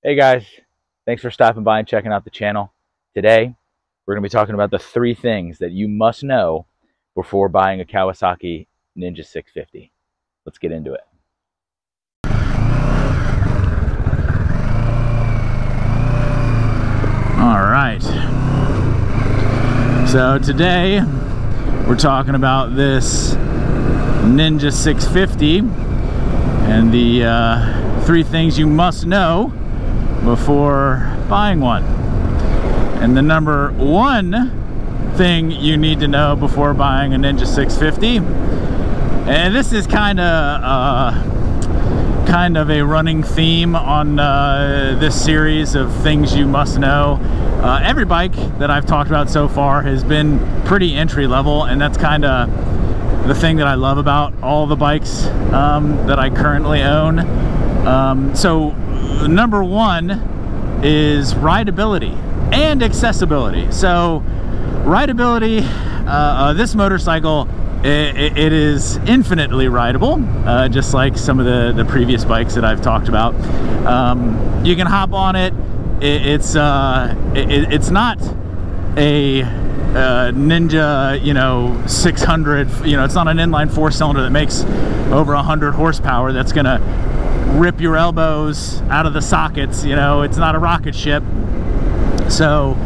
Hey guys, thanks for stopping by and checking out the channel. Today, we're going to be talking about the 3 things that you must know before buying a Kawasaki Ninja 650. Let's get into it. All right. So today, we're talking about this Ninja 650 and the 3 things you must know before buying one. And the number 1 thing you need to know before buying a Ninja 650, and this is kind of a running theme on this series of things you must know. Every bike that I've talked about so far has been pretty entry level, and that's kind of the thing that I love about all the bikes that I currently own. So number 1 is rideability and accessibility. So rideability, this motorcycle, it is infinitely rideable, just like some of the previous bikes that I've talked about. You can hop on it. It's not a Ninja 600, it's not an inline 4-cylinder that makes over 100 horsepower that's gonna rip your elbows out of the sockets. It's not a rocket ship. So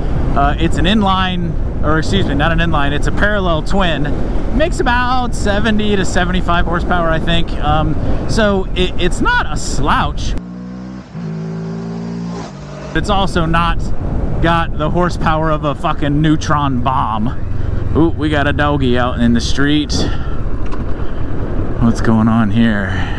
it's an inline, or excuse me, not an inline, it's a parallel twin. It makes about 70 to 75 horsepower, I think. So it's not a slouch. It's also not got the horsepower of a fucking neutron bomb. Ooh, we got a doggy out in the street. What's going on here?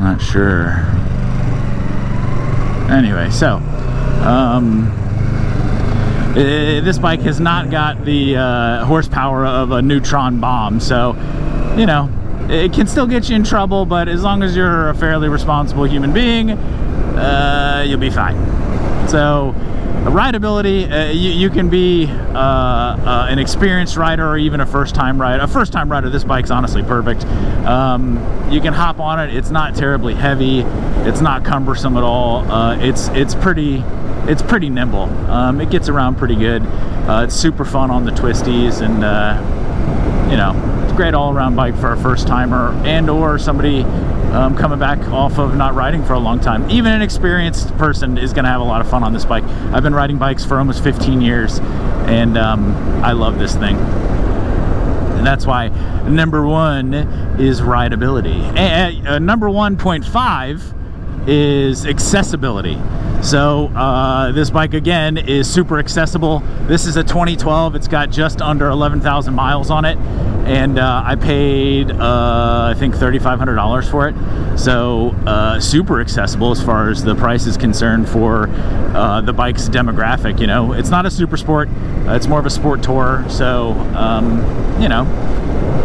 Not sure. Anyway, so this bike has not got the horsepower of a neutron bomb, so it can still get you in trouble, but as long as you're a fairly responsible human being, you'll be fine. So rideability, you can be an experienced rider or even a first-time rider. A first-time rider, this bike's honestly perfect. You can hop on it. It's not terribly heavy. It's not cumbersome at all. It's pretty nimble. It gets around pretty good. It's super fun on the twisties, and it's a great all-around bike for a first-timer and or somebody coming back off of not riding for a long time. Even an experienced person is going to have a lot of fun on this bike. I've been riding bikes for almost 15 years, and I love this thing. And that's why number 1 is rideability. And number 1.5 is accessibility. So this bike again is super accessible. This is a 2012. It's got just under 11,000 miles on it, and I paid I think $3,500 for it. So super accessible as far as the price is concerned for the bike's demographic. It's not a super sport. It's more of a sport tourer. So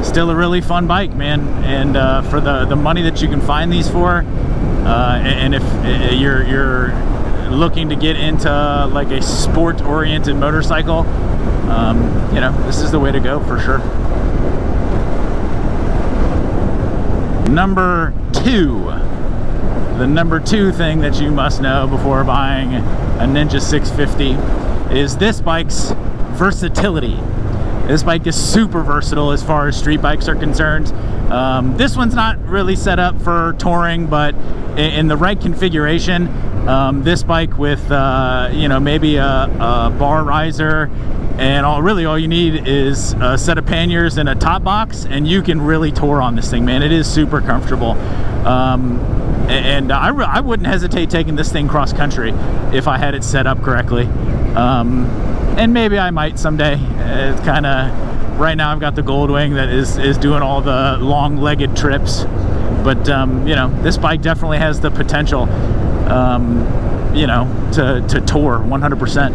still a really fun bike, man. And for the money that you can find these for, and if you're looking to get into like a sport-oriented motorcycle, this is the way to go for sure. Number 2, the number 2 thing that you must know before buying a Ninja 650 is this bike's versatility. This bike is super versatile as far as street bikes are concerned. This one's not really set up for touring, but in the right configuration, this bike with maybe a bar riser, and all you need is a set of panniers and a top box, and you can really tour on this thing, man. It is super comfortable. And I wouldn't hesitate taking this thing cross country if I had it set up correctly. And maybe I might someday. It's kind of, right now I've got the Goldwing that is doing all the long-legged trips, but this bike definitely has the potential to tour 100%.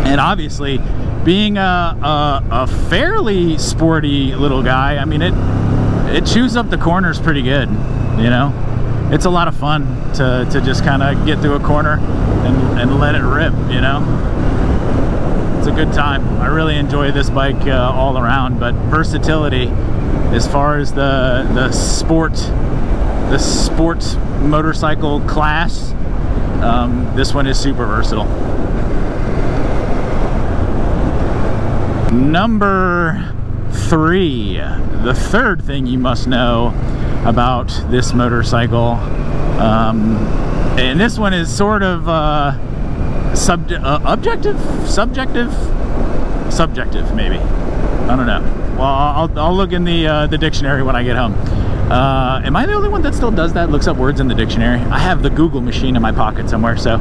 And obviously, being a fairly sporty little guy, I mean, it chews up the corners pretty good, it's a lot of fun to just kind of get through a corner and let it rip, you know. It's a good time. I really enjoy this bike all around, but versatility as far as the sport motorcycle class, this one is super versatile. Number 3, the third thing you must know about this motorcycle, and this one is sort of subjective maybe, I don't know. Well, I'll look in the dictionary when I get home. Am I the only one that still does that, looks up words in the dictionary? I have the Google machine in my pocket somewhere, so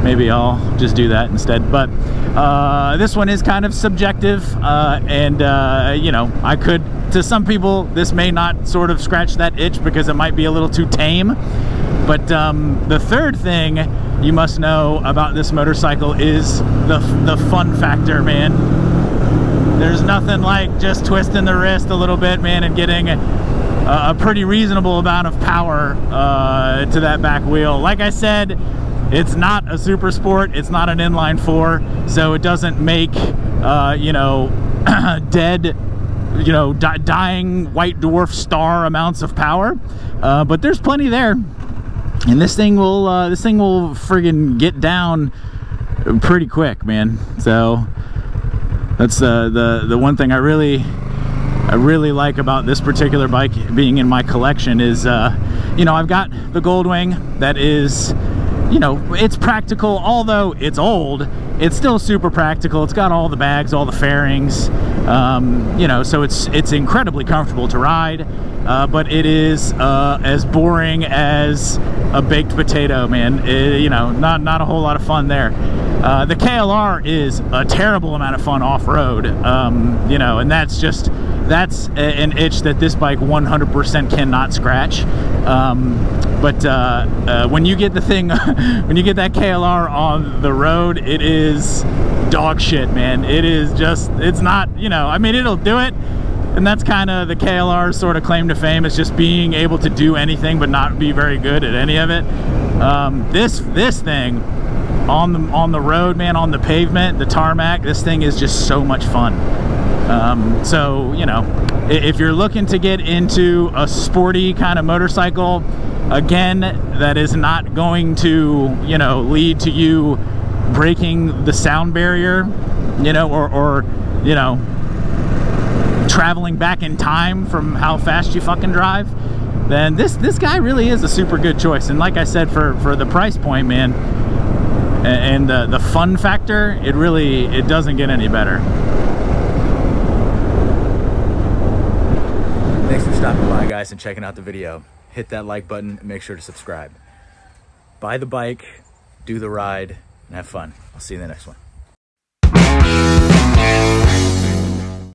maybe I'll just do that instead. But this one is kind of subjective, and you know, I could, to some people this may not sort of scratch that itch because it might be a little too tame. But the third thing you must know about this motorcycle is the fun factor, man. There's nothing like just twisting the wrist a little bit, man, and getting a pretty reasonable amount of power to that back wheel. Like I said, it's not a super sport, it's not an inline 4, so it doesn't make you know, dead, you know, dying white dwarf star amounts of power, but there's plenty there, and this thing will friggin' get down pretty quick, man. So that's the one thing I really like about this particular bike being in my collection is, you know, I've got the Goldwing that is, you know, it's practical. Although it's old, it's still super practical. It's got all the bags, all the fairings, you know, so it's incredibly comfortable to ride, but it is as boring as a baked potato, man. You know, not a whole lot of fun there. The KLR is a terrible amount of fun off-road, you know, and that's an itch that this bike 100% cannot scratch. But when you get the thing, when you get that KLR on the road, it is dog shit, man. It is just, it's not, you know, I mean, it'll do it, and that's kind of the KLR's sort of claim to fame, is just being able to do anything but not be very good at any of it. This thing on the road, man, on the pavement, the tarmac, this thing is just so much fun. So, you know, if you're looking to get into a sporty kind of motorcycle, again, that is not going to, you know, lead to you breaking the sound barrier, you know, or you know, traveling back in time from how fast you fucking drive, then this guy really is a super good choice. And like I said, for the price point, man, and the fun factor, it doesn't get any better. Thanks for stopping by, guys, and checking out the video. Hit that like button and make sure to subscribe. Buy the bike, do the ride, and have fun. I'll see you in the next one.